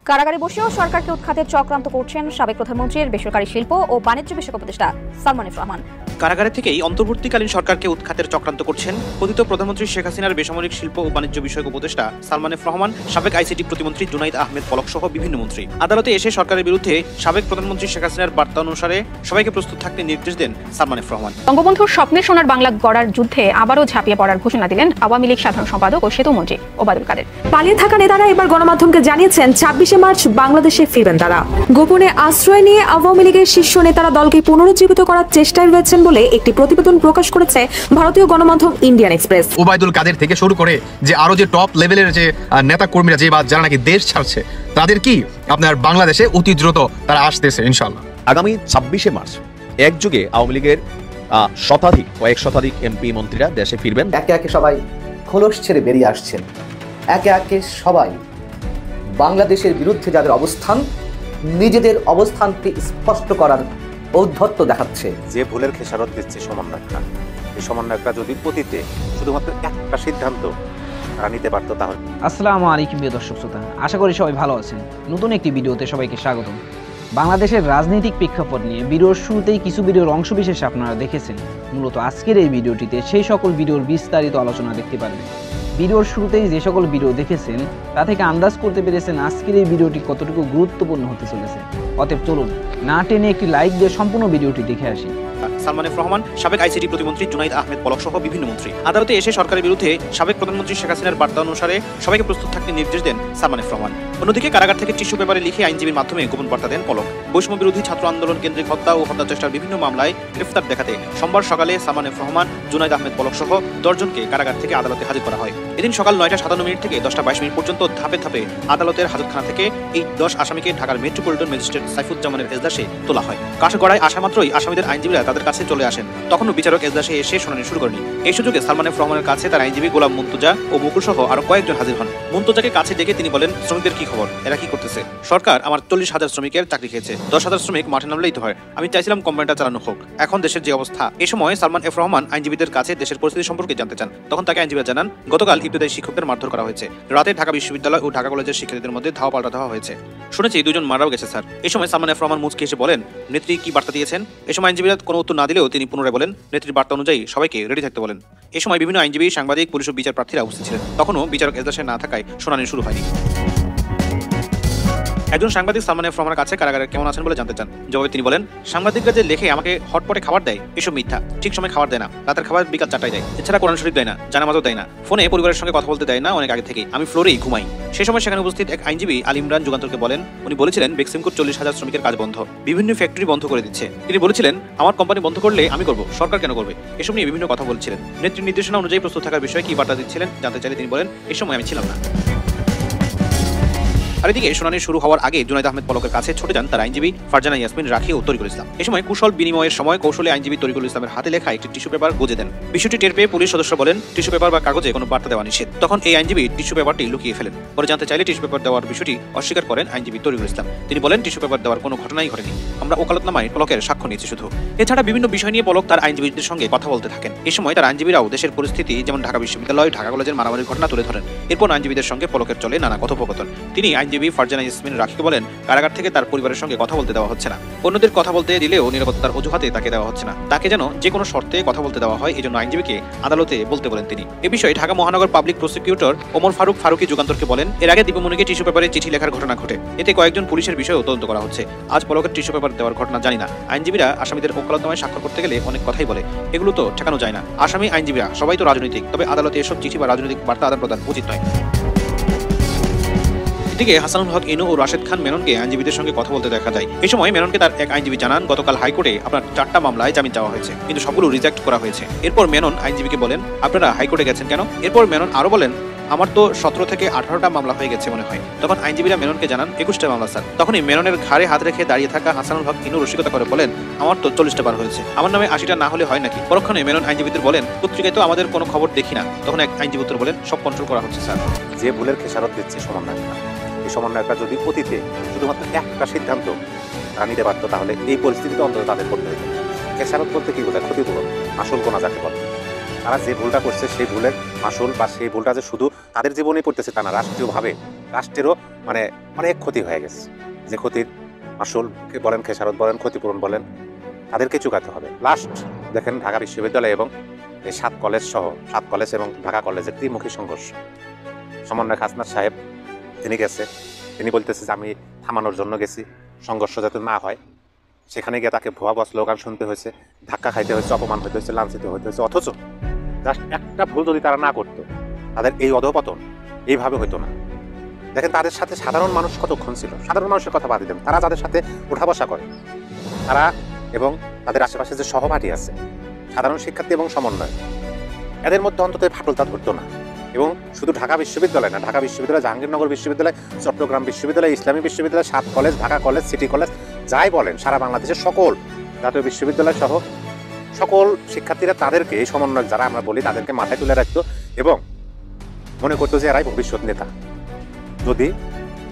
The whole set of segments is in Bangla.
কারাগারে বসেও সরকারকে উৎখাতের চক্রান্ত করছেন সাবেক প্রধানমন্ত্রীর বেসরকারি শিল্প ও বাণিজ্য বিষয়ক উপদেষ্টা সালমান এফ রহমান। কারাগারে থেকেই অন্তর্বর্তীকালীন সরকারকে উৎখাতের চক্রান্ত করছেন পতিত প্রধানমন্ত্রী শেখ হাসিনার বেসামরিক শিল্প ও বাণিজ্য বিষয়ক উপদেষ্টা সালমান এফ রহমান, সাবেক আইসিটি প্রতিমন্ত্রী জুনাইদ আহমেদ পলক সহ বিভিন্ন মন্ত্রী। আদালতে এসে সরকারের বিরুদ্ধে সাবেক প্রধানমন্ত্রী শেখ হাসিনার বার্তা অনুসারে সবাইকে প্রস্তুত থাকতে নির্দেশ দেন সালমান এফ রহমান। বঙ্গবন্ধুর স্বপ্নের সোনার বাংলা গড়ার যুদ্ধে আবারও ঝাঁপিয়ে পড়ার ঘোষণা দিলেন আওয়ামী লীগ সাধারণ সম্পাদক ও সেতুমন্ত্রী ওবায়দুল কাদের। পালিয়ে থাকা নেতারা এবার গণমাধ্যমকে জানিয়েছেন ২৬শে মার্চ বাংলাদেশে ফিরবেন তারা। গোপনে আশ্রয় নিয়ে আওয়ামী লীগের শীর্ষ নেতারা দলকে পুনরুজ্জীবিত করার চেষ্টায় রয়েছেন বলে একটি প্রতিবেদন প্রকাশ করেছে ভারতীয় গণমাধ্যম ইন্ডিয়ান এক্সপ্রেস। ওবায়দুল কাদের থেকে শুরু করে যে আরো যে টপ লেভেলের যে নেতা কর্মীরা যে বা যারা নাকি দেশ ছাড়ছে তাদের কি আপনার বাংলাদেশে অতি দ্রুত তারা আসতেছে ইনশাআল্লাহ। আগামী ২৬শে মার্চ একযোগে আওয়ামী লীগের কয়েক শতাধিক এমপি মন্ত্রীরা দেশে ফিরবেন। একে একে সবাই খোলস ছেড়ে বেরিয়ে আসছেন। একে একে সবাই বাংলাদেশের বিরুদ্ধে যাদের অবস্থান, নিজেদের অবস্থানকে স্পষ্ট করার ঔদ্ধত্য দেখাচ্ছে। যে ভুলের খেসারত দিচ্ছে সমন্বয়করা, এই সমন্বয়করা যদি অতীতে শুধুমাত্র একটা সিদ্ধান্ত নিতে পারতো তাহলে। আসসালামু আলাইকুম প্রিয় দর্শক শ্রোতা, আশা করি সবাই ভালো আছেন। নতুন একটি ভিডিওতে সবাইকে স্বাগতম। বাংলাদেশের রাজনৈতিক প্রেক্ষাপট নিয়ে ভিডিওর শুরুতেই কিছু ভিডিওর অংশবিশেষ আপনারা দেখেছেন। মূলত আজকের এই ভিডিওটিতে সেই সকল ভিডিওর বিস্তারিত আলোচনা দেখতে পারবেন। ভিডিওর শুরুতেই যে সকল ভিডিও দেখেছেন তা থেকে আন্দাজ করতে পেরেছেন আজকের এই ভিডিওটি কতটুকু গুরুত্বপূর্ণ হতে চলেছে। অতএব চলুন না টেনে একটি লাইক দিয়ে সম্পূর্ণ ভিডিওটি দেখে আসি। সালমান এফ রহমান, সাবেক আইসিটি প্রতিমন্ত্রী জুনাইদ আহমেদ পলক সহ বিভিন্ন মন্ত্রী। আদালতে এসে সরকারের বিরুদ্ধে সাবেক প্রধানমন্ত্রী শেখ হাসিনার বার্তা অনুসারে সবাইকে প্রস্তুত থাকতে নির্দেশ দেন সালমান এফ রহমান। অন্যদিকে কারাগার থেকে টিস্যু পেপারে লিখে আইনজীবীর মাধ্যমে গোপন বার্তা দেন পলক। বৈষম্য বিরোধী ছাত্র আন্দোলন কেন্দ্রিক হত্যা ও হত্যা চেষ্টার বিভিন্ন মামলায় গ্রেফতার দেখাতে সোমবার সকালে সালমান এফ রহমান, জুনাইদ আহমেদ পলক সহ 10 জনকে কারাগার থেকে আদালতে হাজির করা হয়। এদিন সকাল 9:57 থেকে 10:22 পর্যন্ত ধাপে ধাপে আদালতের হাজতখানা থেকে এই 10 আসামিকে ঢাকার মেট্রোপলিটন ম্যাজিস্ট্রেট সাইফুজ্জামানের এজলাসে তোলা হয়। কাঠগড়ায় আসা মাত্রই আসামিদের আইনজীবীরা তাদের কাছে চলে আসেন। তখনও বিচারক এজলাসে এসে শুনানি শুরু করেনি। এই সুযোগে সালমান এফ রহমানের কাছে তার আইনজীবী গোলাম মুর্তজা ও মুকুল সহ আরো কয়েকজন হাজির হন। মুর্তজাকে কাছে ডেকে তিনি বলেন, শ্রমিকদের কি খবর, এরা কি করতেছে? সরকার আমার 40,000 শ্রমিকের চাকরি খেয়েছে, 10,000 শ্রমিক মাঠে নামলেই তো হয়। আমি চাইছিলাম কোম্পানিটা চালানো হোক। এখন দেশের যে অবস্থা। এ সময় সালমান এফ রহমান আইনজীবীদের কাছে দেশের পরিস্থিতি সম্পর্কে জানতে চান। তখন তাকে আইনজীবীরা জানান, গতকাল ইবতদায়ী শিক্ষকদের মারধর করা হয়েছে। রাতে ঢাকা বিশ্ববিদ্যালয় ও ঢাকা কলেজের শিক্ষার্থীদের মধ্যে ধাওয়া পাল্টা দেওয়া হয়েছে। শুনেছি 2 জন মারাও গেছে স্যার। এই সময় সালমান এফ রহমান মুচকি এসে বলেন, নেত্রী কি বার্তা দিয়েছেন? এই সময় আইনজীবীরা কোনো উত্তর না দিলেও তিনি পুনরায় বলেন, নেত্রীর বার্তা অনুযায়ী সবাইকে রেডি থাকতে বলেন। এই সময় বিভিন্ন আইনজীবী, সাংবাদিক, পুলিশ ও বিচার প্রার্থীরা উপস্থিত ছিলেন। তখনও বিচারক এজলাসে না থাকায় শুনানি শুরু হয়নি। একজন সাংবাদিক সালমান এফ রহমানের কাছে কারাগারে কেমন আছেন বলে জানতে চান। জবাবে তিনি বলেন, সাংবাদিকরা যে লেখে আমাকে হটপটে খাবার দেয়, এসব মিথ্যা। ঠিক সময় খাবার দেয় না, রাতের খাবার বিকাল 4টায় দেয়। এছাড়া কোরআন শরীফ দেয় না, জানামাজও দেয় না, ফোনে পরিবারের সঙ্গে কথা বলতে দেয় না অনেক আগে থেকেই। আমি ফ্লোরেই ঘুমাই। সে সময় সেখানে উপস্থিত এক আইনজীবী আল ইমরান যুগান্তরকে বলেন, উনি বলেছিলেন বেক্সিমকোর 40,000 শ্রমিকের কাজ বন্ধ, বিভিন্ন ফ্যাক্টরি বন্ধ করে দিচ্ছে। তিনি বলেছিলেন, আমার কোম্পানি বন্ধ করলে আমি করব, সরকার কেন করবে? এসব নিয়ে বিভিন্ন কথা বলছিলেন। নেত্রীর নির্দেশনা অনুযায়ী প্রস্তুত থাকার বিষয়ে কি বার্তা দিচ্ছিলেন জানতে চাইলে তিনি বলেন, এই সময় আমি ছিলাম না। আর এদিকে শুনানি শুরু হওয়ার আগে জুনাইদ আহমেদ পলকের কাছে ছুটে যান তার আইনজীবী ফারজানা ইয়াসমিন রাখি ও তরিকুল ইসলাম। এই সময় কুশল বিনিময়ের সময় কৌশলে আইনজীবী তরিকুল ইসলামের হাতে লেখা একটি টিস্যু পেপার গুজে দেন। বিষয়টি টের পেয়ে পুলিশ সদস্য বলেন, টিস্যু পেপার বা কাগজে কোনো বার্তা দেওয়া নিষেধ। তখন এই আইনজীবী টিস্যু পেপারটি লুকিয়ে ফেলেন। পরে জানতে চাইলে টিস্যু পেপার দেওয়ার বিষয়টি অস্বীকার করেন আইনজীবী তরিকুল ইসলাম। তিনি বলেন, টিস্যু পেপার দেওয়ার কোনো ঘটনাই ঘটেনি, আমরা ওকালতনামায় পলকের সাক্ষ্য নিয়েছি শুধু। এছাড়া বিভিন্ন বিষয় নিয়ে পলক তার আইনজীবীদের সঙ্গে কথা বলতে থাকেন। এই সময় তার আইনজীবীরাও দেশের পরিস্থিতি, যেমন ঢাকা বিশ্ববিদ্যালয়, ঢাকা কলেজের মারামারির ঘটনা তুলে ধরেন। এরপর আইনজীবীদের সঙ্গে পলকের চলে নানা কথোপকথন। তিনি আইনজীবী ফারজানা ইয়াসমিন রাখিকে বলেন, কারাগার থেকে তার পরিবারের সঙ্গে কথা বলতে দেওয়া হচ্ছে না, অন্যদের কথা বলতে দিলেও নিরাপত্তার অজুহাতে তাকে দেওয়া হচ্ছে না, তাকে যেন যে কোনো শর্তে কথা বলতে দেওয়া হয়, এজন্য আইনজীবীকে আদালতে বলতে বলেন তিনি। এ বিষয়ে ঢাকা মহানগর পাবলিক প্রসিকিউটর ওমর ফারুকি যুগান্তরকে বলেন, এর আগে দীপমণিকে টিস্যু পেপারে চিঠি লেখার ঘটনা ঘটে, এতে কয়েকজন পুলিশের বিষয়েও তদন্ত করা হচ্ছে। আজ পলকের টিস্যু পেপার দেওয়ার ঘটনা জানি না। আইনজীবীরা আসামিদের ওকালতনামায় স্বাক্ষর করতে গেলে অনেক কথাই বলে, এগুলো তো ঠেকানো যায় না। আসামি আইনজীবীরা সবাই তো রাজনৈতিক, তবে আদালতে এসব চিঠি বা রাজনৈতিক বার্তা আদান প্রদান উচিত নয়। এদিকে হাসানুল হক ইনু ও রাশেদ খান মেননকে আইনজীবীদের সঙ্গে কথা বলতে দেখা যায়। এই সময় মেননকে তার এক আইনজীবী জানান, গতকাল হাইকোর্টে আপনার 4টা মামলায় জামিন চাওয়া হয়েছে, কিন্তু সবগুলো রিজেক্ট করা হয়েছে। এরপর মেনন আইনজীবীকে বলেন, আপনারা হাইকোর্টে গেছেন কেন? এরপর মেনন আরো বলেন, আমার তো 17 থেকে 18টা মামলা হয়ে গেছে মনে হয়। তখন আইনজীবীরা মেননকে জানান 21টা মামলা স্যার। তখনই মেননের ঘাড়ে হাত রেখে দাঁড়িয়ে থাকা হাসানুল হক ইনু রসিকতা করে বলেন, আমার তো 40টা বার হয়েছে, আমার নামে 80টা না হলে হয় নাকি? পরক্ষণে মেনন আইনজীবীদের বলেন, পত্রিকায় তো আমাদের কোনো খবর দেখি না। তখন এক আইনজীবী উত্তর বলেন, সব কন্ট্রোল করা হচ্ছে স্যার। যে ভুলের খেসারত দিচ্ছে সমন্বয়করা, এই সমন্বয়করা যদি অতীতে শুধুমাত্র একটা সিদ্ধান্ত নিতে পারতো তাহলে এই পরিস্থিতিতে অন্তত তাদের করতে হতো। খেসারত বলতে কি বোঝায়? ক্ষতিপূরণ, আসল কোনা যাকে বলে। তারা যে ভুলটা করছে সেই ভুলের আসল বা সেই ভুলটা যে শুধু তাদের জীবনে পড়তেছে তা না, রাষ্ট্রীয়ভাবে রাষ্ট্রেরও মানে অনেক ক্ষতি হয়ে গেছে। যে ক্ষতির আসল বলেন, খেসারত বলেন, ক্ষতিপূরণ বলেন, তাদেরকে চুকাতে হবে। লাস্ট দেখেন ঢাকা বিশ্ববিদ্যালয় এবং এই 7 কলেজ সহ 7 কলেজ এবং ঢাকা কলেজের ত্রিমুখী সংঘর্ষ। সমন্বয়ক হাসনাত সাহেব তিনি গেছে, তিনি বলতেছে যে আমি থামানোর জন্য গেছি, সংঘর্ষ যাতে না হয়। সেখানে গিয়ে তাকে ভুয়া স্লোগান শুনতে হয়েছে, ধাক্কা খাইতে হয়েছে, অপমান হতে হয়েছে, লাঞ্ছিত হতে হয়েছে। অথচ জাস্ট একটা ভুল যদি তারা না করতো, তাদের এই অধঃপতন এইভাবে হতো না। দেখেন তাদের সাথে সাধারণ মানুষ কতক্ষণ ছিল, সাধারণ মানুষের কথা বাদ দেন, তারা যাদের সাথে উঠা বসা করে, তারা এবং তাদের আশেপাশে যে সহপাঠী আছে, সাধারণ শিক্ষার্থী এবং সমন্বয়, এদের মধ্যে অন্তত ফাটলতা ধরতো না। এবং শুধু ঢাকা বিশ্ববিদ্যালয় না, ঢাকা বিশ্ববিদ্যালয়, জাহাঙ্গীরনগর বিশ্ববিদ্যালয়, চট্টগ্রাম বিশ্ববিদ্যালয়, ইসলামী বিশ্ববিদ্যালয়, 7 college, Dhaka college, city college, যাই বলেন, সারা বাংলাদেশের সকল জাতীয় বিশ্ববিদ্যালয় সহ সকল শিক্ষার্থীরা তাদেরকে, এই সমন্বয়ক যারা আমরা বলি, তাদেরকে মাথায় তুলে রাখতো এবং মনে করতো যে এরাই ভবিষ্যৎ নেতা। যদি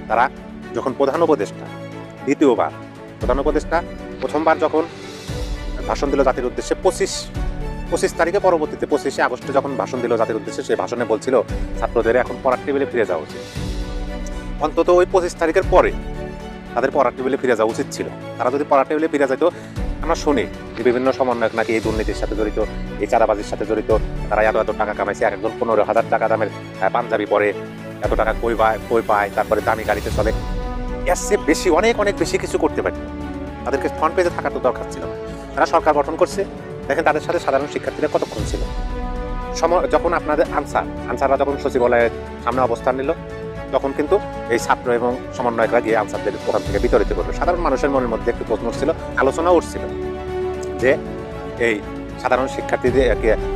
তারা যখন প্রধান উপদেষ্টা, দ্বিতীয়বার প্রধান উপদেষ্টা প্রথমবার যখন ভাষণ দিল জাতির উদ্দেশ্যে 25 তারিখে, পরবর্তীতে 25শে আগস্টে যখন ভাষণ দিল জাতির উদ্দেশ্যে, সেই ভাষণে বলছিল ছাত্রদের এখন পড়ার টেবিলে ফিরে যাওয়া উচিত। অন্তত ওই 25 তারিখের পরে তাদের পড়ার টেবিলে ফিরে যাওয়া উচিত ছিল। তারা যদি পড়ার টেবিলে ফিরে যেত, আমরা শুনি যে বিভিন্ন সমন্বয়ক নাকি এই দুর্নীতির সাথে জড়িত, এই চাঁদাবাজির সাথে জড়িত, তারা এত টাকা কামাইছে, একজন 15,000 টাকা দামের পাঞ্জাবি পরে, এত টাকা কই পায়, তারপরে দামি গাড়িতে চলে। এর চেয়ে বেশি অনেক বেশি কিছু করতে পারে। তাদেরকে ফ্রন্ট পেজে থাকার তো দরকার ছিল না। তারা সরকার গঠন করছে, দেখেন তাদের সাথে সাধারণ শিক্ষার্থীরা কতক্ষণ ছিল। যখন আপনাদের আনসাররা যখন সচিবালয়ের সামনে অবস্থান নিল, তখন কিন্তু এই ছাত্র এবং সমন্বয়করা গিয়ে আনসারদের ওখান থেকে বিতরিত করলো। সাধারণ মানুষের মনের মধ্যে একটু প্রশ্ন উঠছিল, আলোচনা উঠছিল যে এই সাধারণ শিক্ষার্থীদের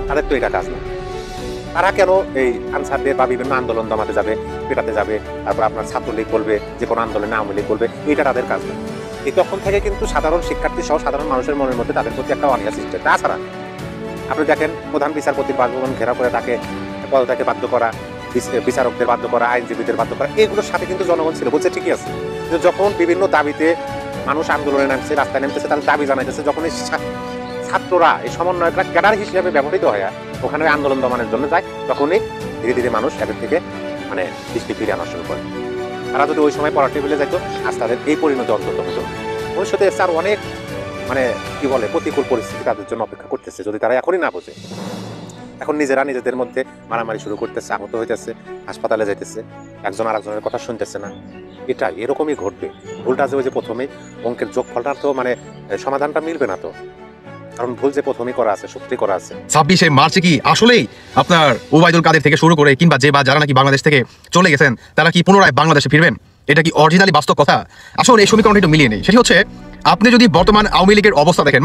তাদের তো এটা কাজ না, তারা কেন এই আনসারদের বা বিভিন্ন আন্দোলন দমাতে যাবে, পেটাতে যাবে, তারপর আপনার ছাত্রলীগ বলবে, যে কোনো আন্দোলনে আওয়ামী লীগ বলবে, এটা তাদের কাজ না। এই তখন থেকে কিন্তু সাধারণ শিক্ষার্থী সহ সাধারণ মানুষের মনের মধ্যে তাদের প্রতি একটা অনীহা সৃষ্টি। তাছাড়া আপনি দেখেন প্রধান বিচারপতির বাসভবন ঘেরাও করে তাকে পদত্যাগে বাধ্য করা, বিচারকদের বাধ্য করা, আইনজীবীদের বাধ্য করা, এগুলোর সাথে কিন্তু জনগণ ছিল, বলছে ঠিকই আছে। কিন্তু যখন বিভিন্ন দাবিতে মানুষ আন্দোলনে নামছে, রাস্তায় নামতেছে, তাদের দাবি জানাইতেছে, যখন এই ছাত্ররা, এই সমন্বয়করা ক্যাডার হিসেবে ব্যবহৃত হয় ওখানে আন্দোলন দমনের জন্য যায়, তখনই ধীরে ধীরে মানুষ এদের থেকে মানে দৃষ্টি ফিরে আনা শুরু করে। তারা যদি ওই সময় পড়ার টেবিলে যাইতো, আজ তাদের এই পরিণতি অন্তত হতো। ভবিষ্যতে স্যার অনেক কি বলে প্রতিকূল পরিস্থিতি তাদের জন্য অপেক্ষা করতেছে, যদি তারা এখনই না বোঝে। এখন নিজেরা নিজেদের মধ্যে মারামারি শুরু করতেছে, আহত হইতেছে, হাসপাতালে যাইতেছে, একজন আরেকজনের কথা শুনতেছে না। এটাই এরকমই ঘটবে। ভুলটা যে ওই যে প্রথমেই অঙ্কের যোগফলটা তো সমাধানটা মিলবে না তো, কারণ ভুল যে প্রথমেই করা আছে, সত্যি করা আছে। 26শে মার্চে কি আসলেই আপনার ওবায়দুল কাদের থেকে শুরু করে কিংবা যারা নাকি বাংলাদেশ থেকে চলে গেছেন, তারা কি পুনরায় বাংলাদেশে ফিরবেন? এটা কি অরিজিনালি বাস্তব কথা? আসলে এই সমীকরণটা একটু মিলিয়ে নেই। সেটি হচ্ছে, আপনি যদি বর্তমান আওয়ামী লীগের অবস্থা দেখেন,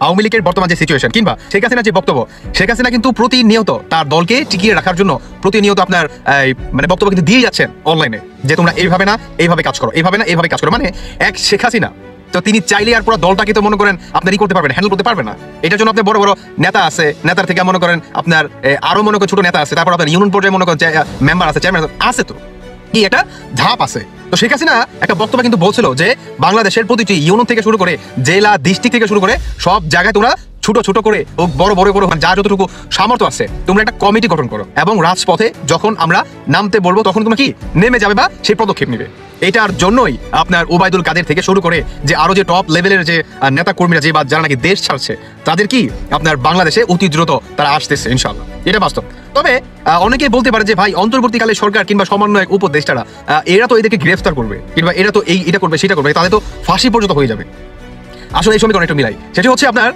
আওয়ামী লীগের বর্তমান যে সিচুয়েশন কিংবা শেখ হাসিনার যে বক্তব্য, শেখ হাসিনা কিন্তু প্রতিনিয়ত তার দলকে টিকিয়ে রাখার জন্য প্রতিনিয়ত আপনার বক্তব্য কিন্তু দিয়ে যাচ্ছেন অনলাইনে, যে তোমরা এইভাবে না এইভাবে কাজ করো, এইভাবে না এইভাবে কাজ করো। এক শেখ হাসিনা তো তিনি চাইলে আর পুরো দলটাকে তো মনে করেন আপনারই করতে পারবেন, হ্যান্ডেল করতে পারবেন না। এটার জন্য আপনার বড় বড় নেতা আছে, নেতার থেকে মনে করেন আপনার আরো মনে করেন ছোট নেতা আছে, তারপর আপনার ইউনিয়ন পর্যায়ে মনে করেন মেম্বার আছে, চেয়ারম্যান আছে, তো কি একটা ধাপ আছে। তো শেখ হাসিনা একটা বক্তব্য কিন্তু বলছিল যে বাংলাদেশের প্রতিটি ইউনিয়ন থেকে শুরু করে জেলা, ডিস্ট্রিক্ট থেকে শুরু করে সব জায়গায় তোমরা ছোট ছোট করে হোক বড় বড় করে যা যতটুকু সামর্থ্য আছে তোমরা একটা কমিটি গঠন করো, এবং রাজপথে যখন আমরা নামতে বলবো তখন তোমরা কি নেমে যাবে বা সেই পদক্ষেপ নেবে। এটার জন্যই আপনার ওবায়দুল কাদের থেকে শুরু করে যে আরো যে টপ লেভেলের যে নেতা কর্মীরা যে বা যারা নাকি দেশ ছাড়ছে, তাদের কি আপনার বাংলাদেশে অতি দ্রুত তারা আসতেছে ইনশাআল্লাহ, এটা বাস্তব। তবে অনেকেই বলতে পারে যে ভাই অন্তর্বর্তীকালে সরকার কিংবা সমন্বয়ক উপদেষ্টারা এরা তো এদেরকে গ্রেফতার করবে কিংবা এরা তো এটা করবে সেটা করবে, তাদের তো ফাঁসি পর্যন্ত হয়ে যাবে। আসলে এই সমীকরণ একটু মিলাই। সেটি হচ্ছে আপনার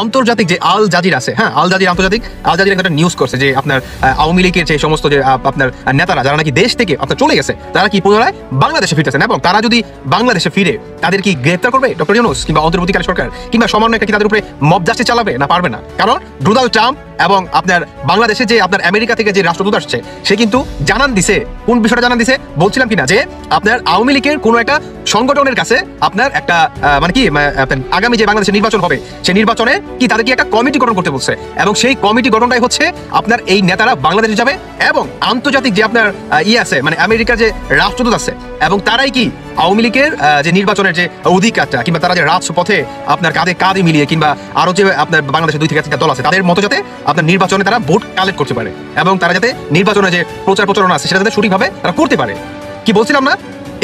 আন্তর্জাতিক যে আল জাজিরা আছে, আল জাজিরা একটা নিউজ করছে যে আপনার আওয়ামী লীগের যে সমস্ত যে আপনার নেতারা যারা নাকি দেশ থেকে আপনার চলে গেছে, তারা কি পুনরায় বাংলাদেশে ফিরতেছেন, এবং তারা যদি বাংলাদেশে ফিরে তাদের কি গ্রেফতার করবে ডক্টর ইউনূস কিংবা অন্তর্বর্তীকালীন সরকার কিংবা সমন্বয়করা কি তাদের উপরে মব জাস্টিস চালাবে? না, পারবে না। কারণ ডোনাল্ড ট্রাম্প এবং আপনার বাংলাদেশে যে আপনার আমেরিকা থেকে যে রাষ্ট্রদূত আসছে, সে কিন্তু জানান দিছে, কোন বিষয়টা জানান দিছে বলছিলাম কিনা, যে আপনার আওয়ামী লীগের কোনো একটা সংগঠনের কাছে আপনার একটা আগামী যে বাংলাদেশের নির্বাচন হবে, সেই নির্বাচনে কি তাদের কি একটা কমিটি গঠন করতে বলছে, এবং সেই কমিটি গঠনটাই হচ্ছে আপনার এই নেতারা বাংলাদেশে যাবে, এবং আন্তর্জাতিক যে আপনার আছে আমেরিকার যে রাষ্ট্রদূত আছে, এবং তারাই কি আওয়ামী লীগের যে নির্বাচনের যে অধিকারটা কিংবা তারা যে রাজপথে আপনার কাঁধে মিলিয়ে কিংবা আরো যে আপনার বাংলাদেশের 2 থেকে 3টা দল আছে তাদের মতো যাতে আপনার নির্বাচনে তারা ভোট কালেক্ট করতে পারে, এবং তারা যাতে নির্বাচনে যে প্রচারণা আছে সেটা যাতে সঠিকভাবে তারা করতে পারে। কি বলছিলাম না,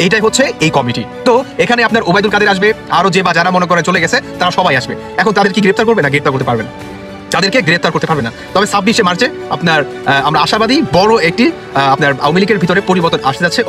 এইটাই হচ্ছে এই কমিটি। তো এখানে আপনার ওবায়দুল কাদের আসবে, আরো যে বা যারা মনে করে চলে গেছে তারা সবাই আসবে। এখন তাদের কি গ্রেফতার করবে না? গ্রেফতার করতে পারবে না, যাদেরকে গ্রেফতার করতে পারবে না। তবে 26শে মার্চে আপনার আমরা আশাবাদী বড় একটি আপনার আওয়ামী লীগের ভিতরে পরিবর্তন আসতে যাচ্ছে।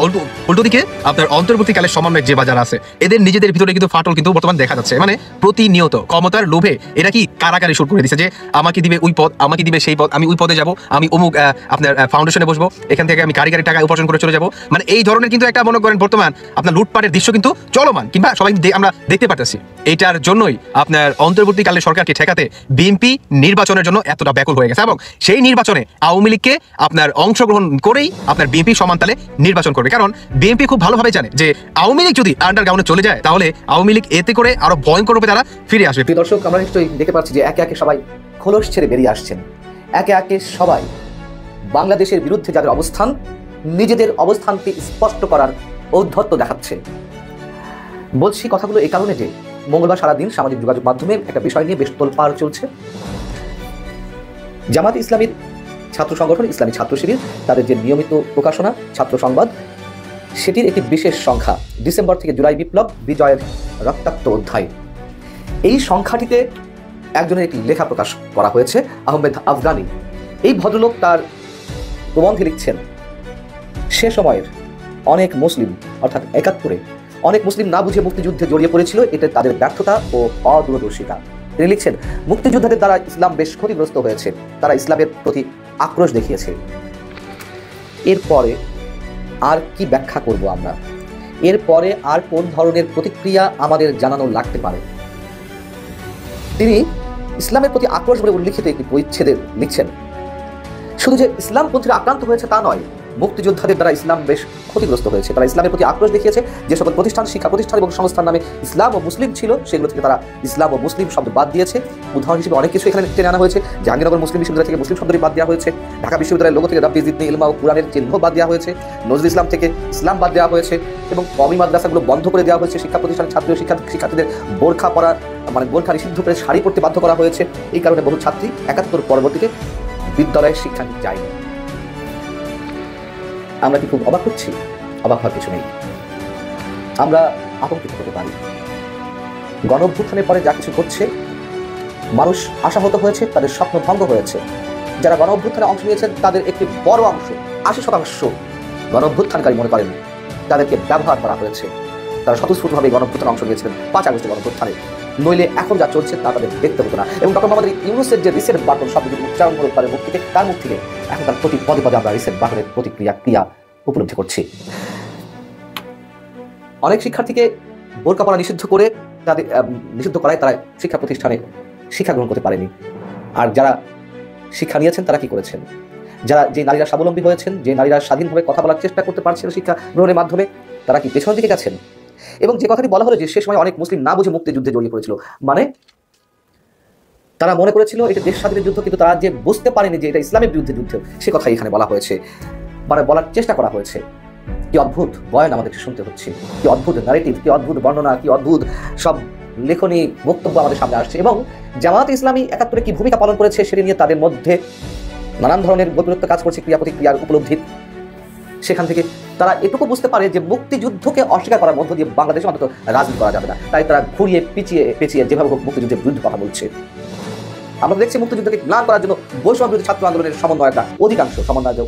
উল্টো দিকে আপনার অন্তর্বর্তীকালের সমন্বয় যে বা যারা আছে এদের নিজেদের ভিতরে কিন্তু ফাটল কিন্তু বর্তমান দেখা যাচ্ছে। মানে প্রতিনিয়ত ক্ষমতার লোভে এরা কি কারাকারি শুরু করে দিচ্ছে যে আমাকে দিবে ওই পদ, আমাকে দিবে সেই পদ, আমি ওই পদে যাব, আমি অমুক আপনার ফাউন্ডেশনে বসবো, এখান থেকে আমি কারিগরি টাকা উপার্জন করে চলে যাব। মানে এই ধরনের কিন্তু একটা মনে করেন বর্তমান আপনার লুটপাটের দৃশ্য কিন্তু চলমান, কিংবা সবাই আমরা দেখতে পারতেছি। এইটার জন্যই আপনার অন্তর্বর্তীকালের সরকারকে ঠেকাতে বিএনপি নির্বাচনের জন্য এতটা ব্যাকুল হয়ে গেছে, এবং সেই নির্বাচনে আওয়ামী লীগকে আপনার অংশগ্রহণ করেই আপনার বিএনপি সমানতালে নির্বাচন করবে। কারণ বিএনপি খুব ভালোভাবে জানে যে আওয়ামী লীগ যদি আন্ডারগ্রাউন্ডে চলে যায় তাহলে আওয়ামী লীগ এতে করে আরো ভয়ঙ্কর রূপে তারা ফিরে আসবে। প্রিয় দর্শক, আমরা নিশ্চয়ই দেখতে পাচ্ছি যে একে একে সবাই খোলস ছেড়ে বেরিয়ে আসছেন। একে একে সবাই বাংলাদেশের বিরুদ্ধে যাদের অবস্থান, নিজেদের অবস্থানকে স্পষ্ট করার ঔদ্ধত্য দেখাচ্ছে। বলছি কথাগুলো এই কারণে যে মঙ্গলবার সারাদিন সামাজিক যোগাযোগ মাধ্যমে একটা বিষয় নিয়ে বেশ তোলপাড় চলছে। জামাত ইসলামীর ছাত্র সংগঠন ইসলামী ছাত্র শিবির তাদের যে নিয়মিত প্রকাশনা ছাত্র সংবাদ, সেটির একটি বিশেষ সংখ্যা ডিসেম্বর থেকে জুলাই বিপ্লব বিজয়ের রক্তাক্ত অধ্যায়। এই সংখ্যাটিতে একজনের একটি লেখা প্রকাশ করা হয়েছে, আহমেদ আফগানি। এই ভদ্রলোক তার প্রবন্ধে লিখছেন, সে সময়ের অনেক মুসলিম অর্থাৎ ৭১-এ অনেক মুসলিম না বুঝে মুক্তিযুদ্ধে জড়িয়ে পড়েছিল, এটা তাদের ব্যর্থতা ও অদূরদর্শিতা। তিনি লিখছেন, মুক্তিযোদ্ধাদের দ্বারা ইসলাম বেশ ক্ষতিগ্রস্ত হয়েছে, তারা ইসলামের প্রতি আক্রোশ দেখিয়েছে। এরপরে আর কি ব্যাখ্যা করব আমরা? এরপরে আর কোন ধরনের প্রতিক্রিয়া আমাদের জানানো লাগতে পারে? তিনি ইসলামের প্রতি আক্রোশ বলে উল্লিখিত একটি পরিচ্ছেদে লিখছেন, শুধু যে ইসলামপন্থীরা আক্রান্ত হয়েছে তা নয়, মুক্তিযোদ্ধাদের দ্বারা ইসলাম বেশ ক্ষতিগ্রস্ত হয়েছে। তারা ইসলামের প্রতি আক্রোশ দেখিয়েছে। যে সকল প্রতিষ্ঠান, শিক্ষা প্রতিষ্ঠান এবং সংস্থার নামে ইসলাম ও মুসলিম ছিল, সেগুলো থেকে তারা ইসলাম ও মুসলিম শব্দ বাদ দিয়েছে। উদাহরণ হিসেবে অনেক কিছু এখানে টেনে আনা হয়েছে। জাহাঙ্গীরনগর মুসলিম বিশ্ববিদ্যালয় থেকে মুসলিম শব্দটি বাদ দেওয়া হয়েছে। ঢাকা বিশ্ববিদ্যালয়ের লোগো থেকে রাব্বি জিদনি ইলমা ও কুরআনের চিহ্ন বাদ দেওয়া হয়েছে। নজরুল ইসলাম থেকে ইসলাম বাদ দেওয়া হয়েছে এবং কওমি মাদ্রাসাগুলো বন্ধ করে দেওয়া হয়েছে। শিক্ষা প্রতিষ্ঠানের ছাত্র শিক্ষার্থীদের বোরখা পরা মানে বোরখা নিষিদ্ধ করে শাড়ি পরতে বাধ্য করা হয়েছে। এই কারণে বহু ছাত্রী ৭১ পরবর্তীতে বিদ্যালয়ে শিক্ষা নিতে যায়নি। আমরা কি খুব অবাক হচ্ছি? অবাক হওয়ার কিছু নেই। আমরা আতঙ্কিত হতে পারি। গণঅভ্যুত্থানের পরে যা কিছু ঘটছে, মানুষ আশাহত হয়েছে, তাদের স্বপ্ন ভঙ্গ হয়েছে। যারা গণঅভ্যুত্থানে অংশ নিয়েছেন তাদের একটি বড় অংশ, ৮০% গণঅভ্যুত্থানকারী মনে করেন তাদেরকে ব্যবহার করা হয়েছে। তারা স্বতঃস্ফূর্তভাবে গণঅভ্যুত্থানে অংশ নিয়েছিলেন ৫ আগস্টের গণঅভ্যুত্থানে। নইলে এখন যা চলছে তা তাদের দেখতে হতো না। এবং ডক্টর মোহাম্মদ ইউনূসের যে রিসেট বাটন শব্দটি উচ্চারণ করে তার মুখ থেকে এখন তার প্রতি পদে পদে আমরা রিসেট বাটনের ক্রিয়া উপলব্ধি করছি। অনেক শিক্ষার্থীকে বোরকা পরা নিষিদ্ধ করায় তারা শিক্ষা প্রতিষ্ঠানে শিক্ষা গ্রহণ করতে পারেনি। আর যারা শিক্ষা নিয়েছেন তারা কি করেছেন? যে নারীরা স্বাবলম্বী হয়েছেন, যে নারীরা স্বাধীনভাবে কথা বলার চেষ্টা করতে পারছেন শিক্ষা গ্রহণের মাধ্যমে, তারা কি পেছনের দিকে গেছেন? এবং যে কথাটি বলা হলো যে সে সময় অনেক মুসলিম না বুঝে মুক্তিযুদ্ধে জড়িয়ে পড়েছিল, মানে তারা মনে করেছিল এটা দেশ স্বাধীনের যুদ্ধ, কিন্তু তারা যে বুঝতে পারেনি যে এটা ইসলামের বিরুদ্ধে যুদ্ধ, সে কথাই এখানে বলা হয়েছে, মানে বলার চেষ্টা করা হয়েছে। কি অদ্ভুত বয়ান আমাদেরকে শুনতে হচ্ছে, কি অদ্ভুত ন্যারেটিভ, কি অদ্ভুত বর্ণনা, কি অদ্ভুত সব লেখনী বক্তব্য আমাদের সামনে আসছে। এবং জামাত ইসলামী ৭১-এ কি ভূমিকা পালন করেছে সেটি নিয়ে তাদের মধ্যে নানান ধরনের বৈপরীত্য কাজ করছে, ক্রিয়া প্রতিক্রিয়ার উপলব্ধি। সেখান থেকে তারা এটুকু বুঝতে পারে যে মুক্তিযুদ্ধকে অস্বীকার করার মধ্য দিয়ে বাংলাদেশে অন্তত রাজনীতি করা যাবে না। তাই তারা ঘুরিয়ে পেঁচিয়ে যেভাবে হোক মুক্তিযুদ্ধের বিরুদ্ধে কথা বলছে। আমরা দেখছি মুক্তিযুদ্ধকে ম্লান করার জন্য বৈষম্য বিরোধী ছাত্র আন্দোলনের সমন্বয়করা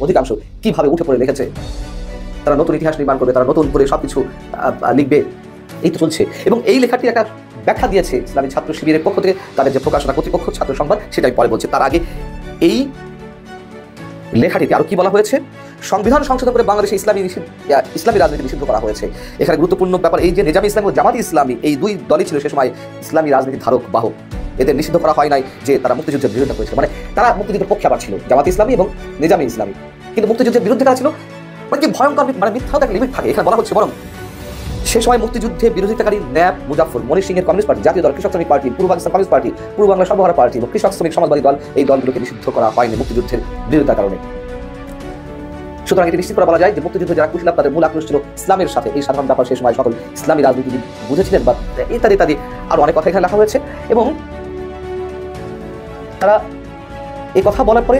অধিকাংশ কিভাবে উঠে পড়ে লিখেছে। তারা নতুন ইতিহাস নির্মাণ করবে, তারা নতুন করে সবকিছু লিখবে, এই তো চলছে। এবং এই লেখাটির একটা ব্যাখ্যা দিয়েছে ইসলামী ছাত্র শিবিরের পক্ষ থেকে তাদের যে প্রকাশনা কর্তৃপক্ষ ছাত্র সংবাদ, সেটাই পরে বলছে। তার আগে এই লেখাটিতে আরো কি বলা হয়েছে? সংবিধান সংশোধন করে বাংলাদেশে ইসলামী রাজনীতি নিষিদ্ধ করা হয়েছে। এখানে গুরুত্বপূর্ণ ব্যাপার এই যে নিজামী ইসলামী ও জামাত ইসলামী এই দুই দলই ছিল সে সময় ইসলামী রাজনীতির ধারক বাহক। এদের নিষিদ্ধ করা হয় নাই যে তারা মুক্তিযুদ্ধের বিরোধিতা করেছিল, মানে তারা মুক্তিযুদ্ধের পক্ষে আবার ছিল জামাত ইসলামী এবং নিজামী ইসলামী, কিন্তু মুক্তিযুদ্ধের বিরুদ্ধে তারা ছিল। মানে কি ভয়ঙ্কর, মানে মিথ্যাও একটা লিমিট থাকে। এখানে বলা হচ্ছে বরং সে সময় মুক্তিযুদ্ধে বিরোধিতাকারী ন্যাপ, মুজাফর, মনির সিংয়ের কমিউনিস্ট পার্টি, জাতীয় দল, কৃষক শ্রমিক পার্টি, পূর্ব পাকিস্তান কমিউনিস্ট পার্টি, পূর্ব বাংলা সর্বহারা পার্টি এবং কৃষক শ্রমিক সমাজবাদী দল, এই দলগুলোকে নিষিদ্ধ করা হয়নি মুক্তিযুদ্ধের বিরোধিতার কারণে। সুতরাং এটি নিশ্চিত করে বলা যায় যে মুক্তিযুদ্ধে যারা কুশলাভ তাদের মূল আক্রোশ ছিল ইসলামের সাথে। এই সাধারণ ব্যাপার সে সময় সকল ইসলামী রাজনীতিবিদ বুঝেছিলেন বা ইত্যাদি আরো অনেক কথা এখানে লেখা হয়েছে। এবং তারা এই কথা বলার পরে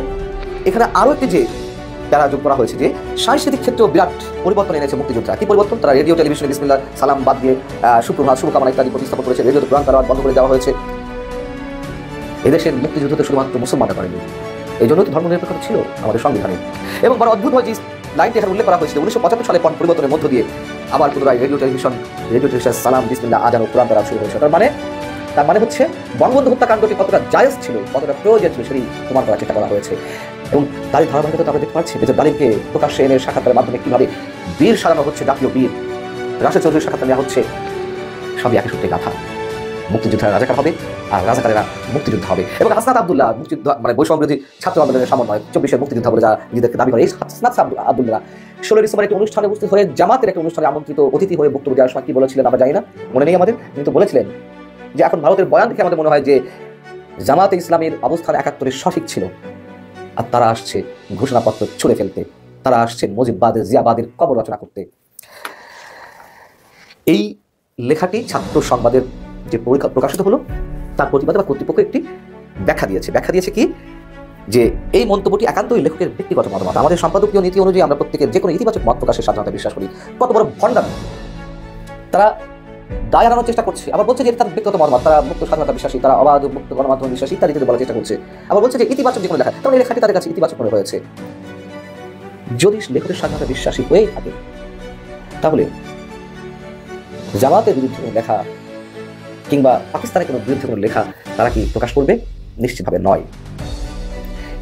এখানে আরো একটি যে প্যারা যোগ করা হয়েছে যে সাংস্কৃতিক ক্ষেত্রেও বিরাট পরিবর্তন এনেছে মুক্তিযোদ্ধা। কি পরিবর্তন? তারা রেডিও টেলিভিশনে বিসমিল্লাহ সালাম বাদ দিয়ে সুপ্রভাত শুভকামনা ইত্যাদি প্রতিস্থাপন করেছে। রেডিওতে কোরআন তেলাওয়াত বন্ধ করে দেওয়া হয়েছে। এদেশের মুক্তিযুদ্ধতে শুধুমাত্র মুসলমানরা করেনি, এই জন্যই তো ধর্মনিরপেক্ষতা ছিল আমাদের সংবিধানে। এবং বড় অদ্ভুত হয় যে লাইনটি এখানে উল্লেখ করা হয়েছিল 1975 সালে পরিবর্তনের মধ্য দিয়ে আবার পুনরায় রেডিও টেলিভিশন সালাম বিসমিল্লাহ আজান ও কোরআন তেলাওয়াত শুরু হয়েছে। তার মানে হচ্ছে বঙ্গবন্ধু হত্যাকাণ্ডটি কতটা জায়েজ ছিল, কতটা প্রয়োজন ছিল সেটি প্রমাণ করার চেষ্টা করা হয়েছে। এবং তারই ধারাবাহিকতা আমরা দেখতে পাচ্ছি মেজর ডালিমকে প্রকাশ্যে এনে সাক্ষাৎকারের মাধ্যমে কিভাবে বীর সাজানো হচ্ছে, জাতীয় বীর রাশেদ চৌধুরীর সাক্ষাৎকার নেওয়া হচ্ছে। সবই একই সূত্রে গাথা। মুক্তিযোদ্ধারা রাজাকার হবে আর রাজাকারেরা মুক্তিযোদ্ধা হবে। এবং হাসনাত আব্দুল্লাহ মুক্তিযুদ্ধ মানে বৈষম্যবিরোধী ছাত্র আন্দোলনের সমন্বয় 24 মুক্তিযোদ্ধা বলে যারা নিজেদেরকে দাবি করে, এই হাসনাত আব্দুল্লাহ 16 ডিসেম্বর একটি অনুষ্ঠানে উপস্থিত হয়ে জামাতের একটা অনুষ্ঠানে আমন্ত্রিত অতিথি হয়ে বক্তব্য দেওয়ার সময় কি বলেছিলেন আমরা জানি না, মনে নেই আমাদের, কিন্তু বলেছিলেন যে এখন ভারতের বয়ান দেখে আমাদের মনে হয় যে জামাতে ইসলামের অবস্থান 71 সঠিক ছিল, আর তারা আসছে ঘোষণাপত্র ছুঁড়ে ফেলতে, তারা আসছে মুজিববাদের জিয়াবাদের কবর রচনা করতে। এই লেখাটি ছাত্র সংবাদের যে পরীক্ষা প্রকাশিত হলো তার প্রতিবাদে বা কর্তৃপক্ষ একটি ব্যাখ্যা দিয়েছে কি যে এই মন্তব্যটি একান্তই লেখকের ব্যক্তিগত মতামত। আমাদের সম্পাদকীয় নীতি অনুযায়ী আমরা প্রত্যেকের যে কোনো ইতিবাচক মত প্রকাশের স্বাধীনতা বিশ্বাস করি। কত বড় ভণ্ডামি! তারা দায় এড়ানোর চেষ্টা করছে, আবার বলছে যে তার ব্যক্তিগত মতামত, তারা মুক্ত স্বাধীনতা বিশ্বাসী, তারা অবাধ মুক্ত গণমাধ্যম বিশ্বাসী ইত্যাদি বলার চেষ্টা করছে। আবার বলছে যে ইতিবাচক যে কোনো লেখা, তাহলে এই লেখাটি তাদের কাছে ইতিবাচক মনে হয়েছে। যদি লেখকের স্বাধীনতা বিশ্বাসী হয়েই থাকে তাহলে জামাতের বিরুদ্ধে কোনো লেখা কিংবা পাকিস্তানের কোনো বিরুদ্ধে কোনো লেখা তারা কি প্রকাশ করবে? নিশ্চিতভাবে নয়।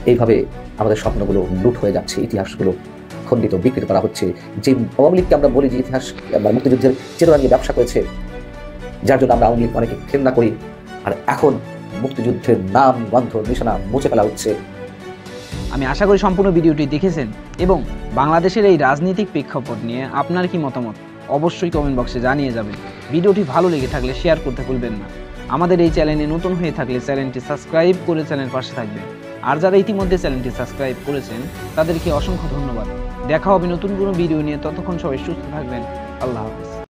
এইভাবে আমাদের স্বপ্নগুলো লুট হয়ে যাচ্ছে, ইতিহাসগুলো খণ্ডিত বিকৃত করা হচ্ছে। যে আওয়ামী লীগকে আমরা বলি যে ইতিহাস মুক্তিযুদ্ধের চেতনা নিয়ে ব্যবসা করেছে, যার জন্য আমরা আওয়ামী লীগ অনেকে ঘৃণা করি, আর এখন মুক্তিযুদ্ধের নাম গন্ধ নিশানা মুছে ফেলা হচ্ছে। আমি আশা করি সম্পূর্ণ ভিডিওটি দেখেছেন এবং বাংলাদেশের এই রাজনৈতিক প্রেক্ষাপট নিয়ে আপনার কি মতামত অবশ্যই কমেন্ট বক্সে জানিয়ে যাবেন। ভিডিওটি ভালো লেগে থাকলে শেয়ার করতে ভুলবেন না। আমাদের এই চ্যানেলে নতুন হয়ে থাকলে চ্যানেলটি সাবস্ক্রাইব করে চ্যানেল পাশে থাকবেন। আর যারা ইতিমধ্যে চ্যানেলটি সাবস্ক্রাইব করেছেন তাদেরকে অসংখ্য ধন্যবাদ। দেখা হবে নতুন কোনো ভিডিও নিয়ে, ততক্ষণ সবাই সুস্থ থাকবেন। আল্লাহ হাফেজ।